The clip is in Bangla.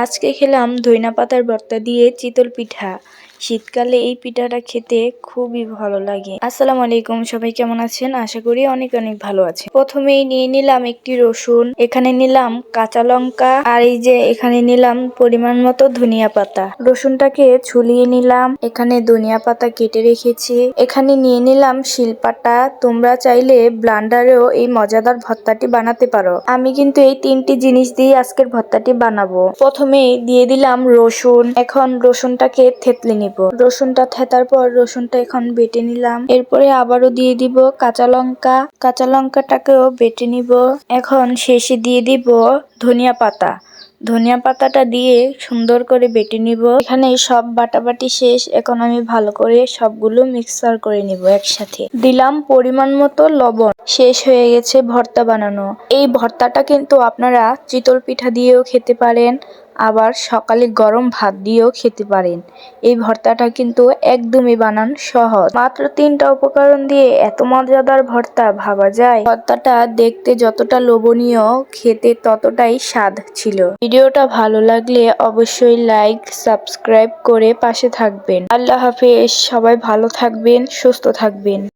আজকে খেলাম ধইনা পাতার ভর্তা দিয়ে চিতল পিঠা। শীতকালে এই পিঠাটা খেতে খুবই ভালো লাগে। আসসালামু আলাইকুম, সবাই কেমন আছেন? আশা করি অনেক অনেক ভালো আছে। প্রথমেই নিয়ে নিলাম একটি রসুন, এখানে নিলাম কাঁচা লঙ্কা, আর এই যে এখানে নিলাম পরিমাণ মতো ধনিয়া পাতা। রসুনটাকে ছুলিয়ে নিলাম, এখানে ধনিয়া পাতা কেটে রেখেছি। এখানে নিয়ে নিলাম শিলপাটা, তোমরা চাইলে ব্লান্ডারেও এই মজাদার ভর্তাটি বানাতে পারো। আমি কিন্তু এই তিনটি জিনিস দিয়ে আজকের ভর্তাটি বানাবো। প্রথমে দিয়ে দিলাম রসুন, এখন রসুনটাকে থেতলে নিব। রসুনটা থেতার পর রসুনটা এখন বেটে নিলাম। এরপরে আবারও দিয়ে দিব কাঁচা লঙ্কা, কাঁচা লঙ্কাটাকেও বেটে নিব। এখন শেষে দিয়ে দিব ধনিয়া পাতা। ধনিয়া পাতাটা দিয়ে সুন্দর করে বেটে নিব। এখানে সব বাটাবাটি শেষ, এখন আমি ভালো করে সবগুলো মিক্সার করে নিব একসাথে। দিলাম পরিমাণ মতো লবণ। শেষ হয়ে গেছে ভর্তা বানানো। এই ভর্তাটা কিন্তু আপনারা চিতল পিঠা দিয়েও খেতে পারেন, আবার সকালে গরম ভাত দিয়েও খেতে পারেন। এই ভর্তাটা কিন্তু একদমই বানান সহজ। মাত্র 3টা উপকরণ দিয়ে এত মজাদার ভর্তা ভাবা যায়? ভর্তাটা দেখতে যতটা লোভনীয়, খেতে ততটাই স্বাদ ছিল। ভিডিওটা ভালো লাগলে অবশ্যই লাইক, সাবস্ক্রাইব করে পাশে থাকবেন। আল্লাহ হাফেজ, সবাই ভালো থাকবেন, সুস্থ থাকবেন।